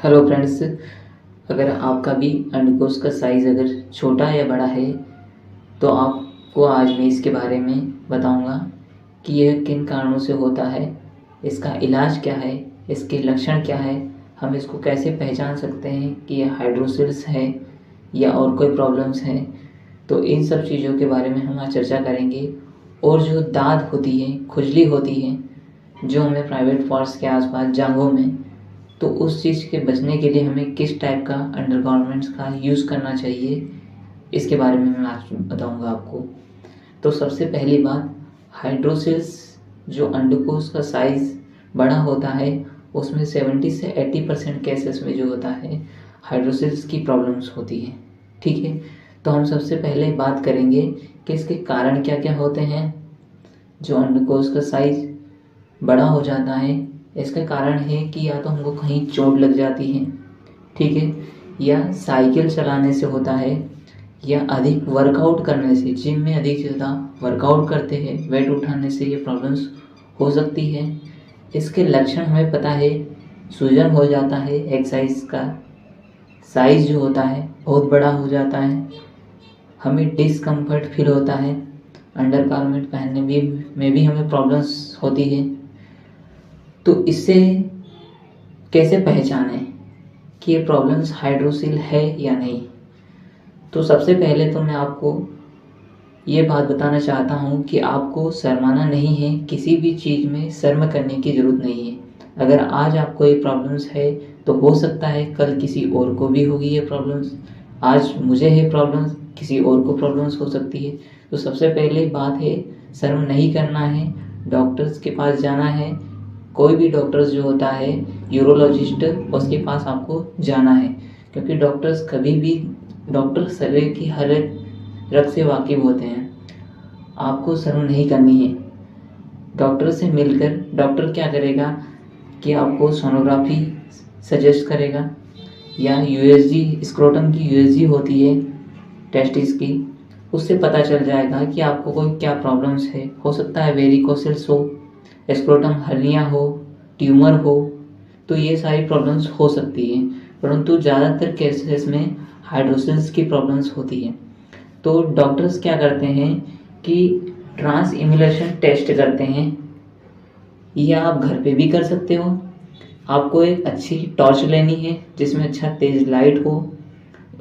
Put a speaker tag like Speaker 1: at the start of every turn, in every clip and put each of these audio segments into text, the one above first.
Speaker 1: Hello friends, अगर आपका भी अंडकोश का साइज़ अगर छोटा या बड़ा है तो आपको आज मैं इसके बारे में बताऊंगा कि यह किन कारणों से होता है, इसका इलाज क्या है, इसके लक्षण क्या है, हम इसको कैसे पहचान सकते हैं कि यह हाइड्रोसिल्स है या और कोई प्रॉब्लम्स हैं। तो इन सब चीज़ों के बारे में हम आज चर्चा करेंगे। और जो दाद होती है, खुजली होती है जो हमें प्राइवेट पार्ट्स के आसपास जांघों में, तो उस चीज़ के बचने के लिए हमें किस टाइप का अंडरगारमेंट्स का यूज़ करना चाहिए, इसके बारे में मैं आज बताऊंगा आपको। तो सबसे पहली बात, हाइड्रोसिल्स जो अंडकोश का साइज़ बड़ा होता है उसमें 70 से 80% केसेस में जो होता है हाइड्रोसिल्स की प्रॉब्लम्स होती है। ठीक है, तो हम सबसे पहले बात करेंगे कि इसके कारण क्या क्या होते हैं। जो अंडकोश का साइज़ बड़ा हो जाता है, इसका कारण है कि या तो हमको कहीं चोट लग जाती है, ठीक है, या साइकिल चलाने से होता है, या अधिक वर्कआउट करने से, जिम में अधिक ज़्यादा वर्कआउट करते हैं, वेट उठाने से ये प्रॉब्लम्स हो सकती है। इसके लक्षण हमें पता है, सूजन हो जाता है, एक्सरसाइज का साइज़ जो होता है बहुत बड़ा हो जाता है, हमें डिस्कम्फर्ट फील होता है, अंडर गारमेंट पहनने में भी हमें प्रॉब्लम्स होती है। तो इससे कैसे पहचानें कि ये प्रॉब्लम्स हाइड्रोसिल है या नहीं। तो सबसे पहले तो मैं आपको ये बात बताना चाहता हूँ कि आपको शर्माना नहीं है, किसी भी चीज़ में शर्म करने की ज़रूरत नहीं है। अगर आज आपको ये प्रॉब्लम्स है तो हो सकता है कल किसी और को भी होगी ये प्रॉब्लम्स। आज मुझे है प्रॉब्लम्स, किसी और को प्रॉब्लम्स हो सकती है। तो सबसे पहले बात है, शर्म नहीं करना है, डॉक्टर्स के पास जाना है। कोई भी डॉक्टर्स जो होता है, यूरोलॉजिस्ट, उसके पास आपको जाना है, क्योंकि डॉक्टर्स कभी भी, डॉक्टर शरीर की हर एक रग से वाकिफ होते हैं। आपको शर्म नहीं करनी है। डॉक्टर से मिलकर डॉक्टर क्या करेगा कि आपको सोनोग्राफी सजेस्ट करेगा, या यूएसजी, स्क्रोटम की यूएसजी होती है टेस्टिस की, उससे पता चल जाएगा कि आपको कोई क्या प्रॉब्लम्स है। हो सकता है वेरिकोसिल्स हो, स्क्रोटम हर्निया हो, ट्यूमर हो, तो ये सारी प्रॉब्लम्स हो सकती है। परंतु ज़्यादातर केसेस में हाइड्रोसिल्स की प्रॉब्लम्स होती है। तो डॉक्टर्स क्या करते हैं कि ट्रांस इम्यूलेशन टेस्ट करते हैं, या आप घर पे भी कर सकते हो। आपको एक अच्छी टॉर्च लेनी है जिसमें अच्छा तेज लाइट हो,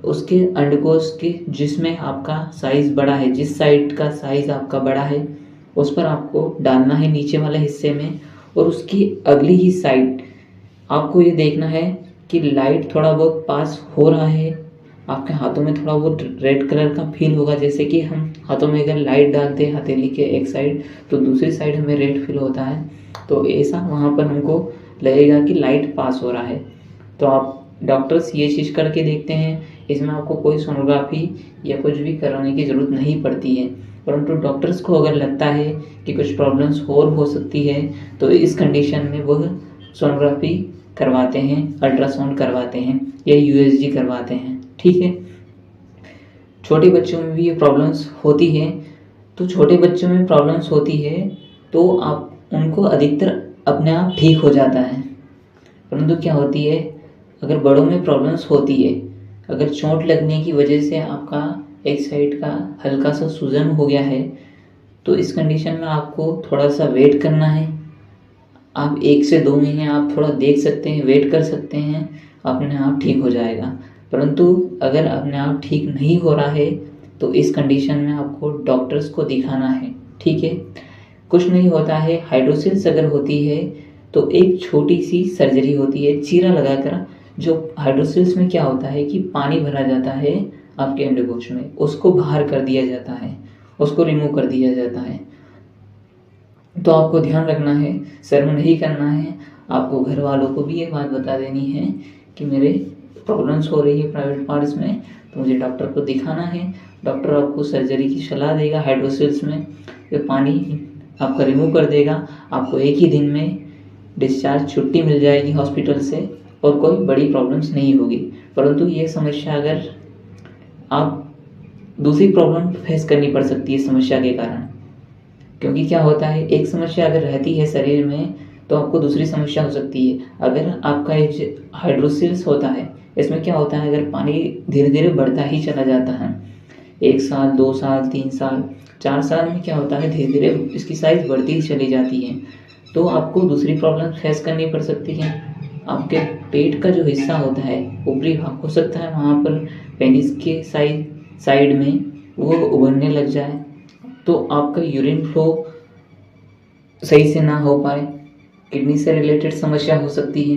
Speaker 1: उसके अंडकोश के जिसमें आपका साइज़ बड़ा है, जिस साइड का साइज़ आपका बड़ा है उस पर आपको डालना है नीचे वाले हिस्से में, और उसकी अगली ही साइड आपको ये देखना है कि लाइट थोड़ा बहुत पास हो रहा है। आपके हाथों में थोड़ा बहुत रेड कलर का फील होगा, जैसे कि हम हाथों में अगर लाइट डालते हैं हथेली के एक साइड तो दूसरी साइड हमें रेड फील होता है। तो ऐसा वहाँ पर हमको लगेगा कि लाइट पास हो रहा है। तो आप डॉक्टर्स ये चीज़ करके देखते हैं। इसमें आपको कोई सोनोग्राफी या कुछ भी कराने की ज़रूरत नहीं पड़ती है। परंतु डॉक्टर्स को अगर लगता है कि कुछ प्रॉब्लम्स और हो सकती है तो इस कंडीशन में वह सोनोग्राफी करवाते हैं, अल्ट्रासाउंड करवाते हैं, या यूएसजी करवाते हैं। ठीक है, छोटे बच्चों में भी ये प्रॉब्लम्स होती है। तो छोटे बच्चों में प्रॉब्लम्स होती है तो आप उनको अधिकतर अपने आप ठीक हो जाता है। परंतु क्या होती है, अगर बड़ों में प्रॉब्लम्स होती है, अगर चोट लगने की वजह से आपका एक साइड का हल्का सा सूजन हो गया है, तो इस कंडीशन में आपको थोड़ा सा वेट करना है। आप 1 से 2 महीने आप थोड़ा देख सकते हैं, वेट कर सकते हैं, अपने आप ठीक हो जाएगा। परंतु अगर अपने आप ठीक नहीं हो रहा है तो इस कंडीशन में आपको डॉक्टर्स को दिखाना है। ठीक है, कुछ नहीं होता है। हाइड्रोसिल्स अगर होती है तो एक छोटी सी सर्जरी होती है, चीरा लगाकर। जो हाइड्रोसिल्स में क्या होता है कि पानी भरा जाता है आपके अंडकोश में, उसको बाहर कर दिया जाता है, उसको रिमूव कर दिया जाता है। तो आपको ध्यान रखना है, शर्म नहीं करना है। आपको घर वालों को भी ये बात बता देनी है कि मेरे प्रॉब्लम्स हो रही है प्राइवेट पार्ट्स में, तो मुझे डॉक्टर को दिखाना है। डॉक्टर आपको सर्जरी की सलाह देगा। हाइड्रोसिल्स में ये पानी आपका रिमूव कर देगा। आपको एक ही दिन में डिस्चार्ज, छुट्टी मिल जाएगी हॉस्पिटल से, और कोई बड़ी प्रॉब्लम्स नहीं होगी। परंतु ये समस्या अगर आप दूसरी प्रॉब्लम फेस करनी पड़ सकती है इस समस्या के कारण। क्योंकि क्या होता है, एक समस्या अगर रहती है शरीर में तो आपको दूसरी समस्या हो सकती है। अगर आपका एक हाइड्रोसिल्स होता है, इसमें क्या होता है, अगर पानी धीरे धीरे बढ़ता ही चला जाता है, 1 साल 2 साल 3 साल 4 साल में क्या होता है, धीरे धीरे इसकी साइज़ बढ़ती ही चली जाती है। तो आपको दूसरी प्रॉब्लम फेस करनी पड़ सकती है। आपके पेट का जो हिस्सा होता है, ऊपरी भाग, हो सकता है वहाँ पर पेनिस के साइड में वो उभरने लग जाए, तो आपका यूरिन फ्लो सही से ना हो पाए, किडनी से रिलेटेड समस्या हो सकती है।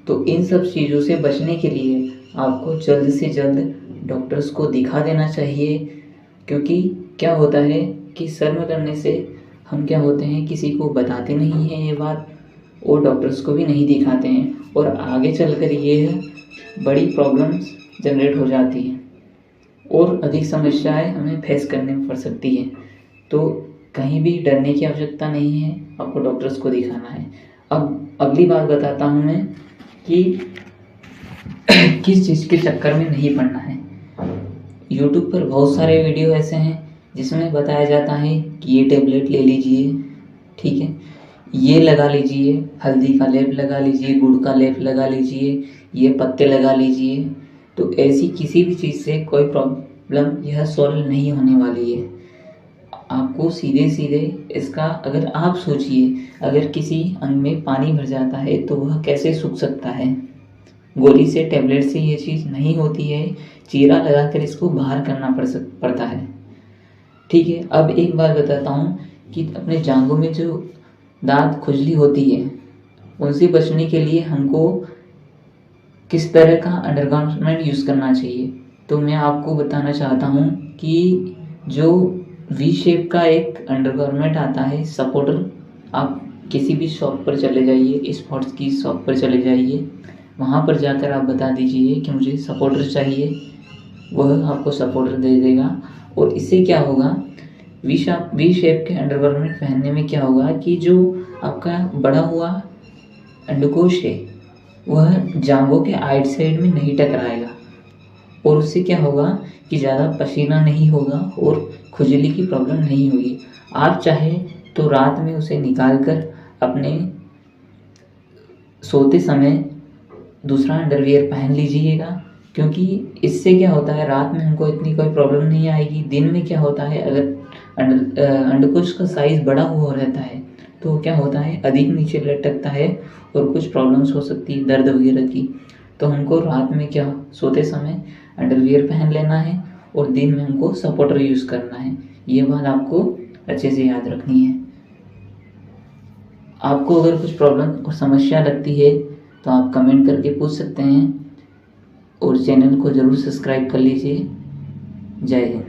Speaker 1: तो इन सब चीज़ों से बचने के लिए आपको जल्द से जल्द डॉक्टर्स को दिखा देना चाहिए, क्योंकि क्या होता है कि शर्म करने से हम क्या होते हैं, किसी को बताते नहीं हैं ये बात, और डॉक्टर्स को भी नहीं दिखाते हैं, और आगे चलकर ये बड़ी प्रॉब्लम्स जनरेट हो जाती हैं और अधिक समस्याएं हमें फेस करने पड़ सकती हैं। तो कहीं भी डरने की आवश्यकता नहीं है, आपको डॉक्टर्स को दिखाना है। अब अगली बात बताता हूँ मैं कि किस चीज़ के चक्कर में नहीं पड़ना है। यूट्यूब पर बहुत सारे वीडियो ऐसे हैं जिसमें बताया जाता है कि ये टेबलेट ले लीजिए, ठीक है, ये लगा लीजिए, हल्दी का लेप लगा लीजिए, गुड़ का लेप लगा लीजिए, ये पत्ते लगा लीजिए। तो ऐसी किसी भी चीज़ से कोई प्रॉब्लम यह सॉल्व नहीं होने वाली है। आपको सीधे सीधे इसका, अगर आप सोचिए, अगर किसी अंग में पानी भर जाता है तो वह कैसे सूख सकता है। गोली से, टैबलेट से ये चीज़ नहीं होती है, चीरा लगाकर इसको बाहर करना पड़ता है, ठीक है। अब एक बात बताता हूँ कि अपने जांघों में जो दांत खुजली होती है, उनसे बचने के लिए हमको किस तरह का अंडरगारमेंट यूज़ करना चाहिए। तो मैं आपको बताना चाहता हूँ कि जो वी शेप का एक अंडरगारमेंट आता है, सपोर्टर, आप किसी भी शॉप पर चले जाइए, स्पोर्ट्स की शॉप पर चले जाइए, वहाँ पर जाकर आप बता दीजिए कि मुझे सपोर्टर चाहिए, वह आपको सपोर्टर दे देगा। और इससे क्या होगा, वी शेप के अंडरगारमेंट पहनने में क्या होगा कि जो आपका बड़ा हुआ अंडकोश है वह जांघों के आइट साइड में नहीं टकराएगा, और उससे क्या होगा कि ज़्यादा पसीना नहीं होगा और खुजली की प्रॉब्लम नहीं होगी। आप चाहे तो रात में उसे निकाल कर अपने सोते समय दूसरा अंडरवियर पहन लीजिएगा, क्योंकि इससे क्या होता है, रात में हमको इतनी कोई प्रॉब्लम नहीं आएगी। दिन में क्या होता है, अगर अंडकोश का साइज़ बड़ा हुआ रहता है तो क्या होता है, अधिक नीचे लटकता है और कुछ प्रॉब्लम्स हो सकती है, दर्द वगैरह की। तो हमको रात में क्या, सोते समय अंडरवियर पहन लेना है और दिन में हमको सपोर्टर यूज़ करना है। ये बात आपको अच्छे से याद रखनी है। आपको अगर कुछ प्रॉब्लम और समस्या लगती है तो आप कमेंट करके पूछ सकते हैं, और चैनल को ज़रूर सब्सक्राइब कर लीजिए। जय हिंद।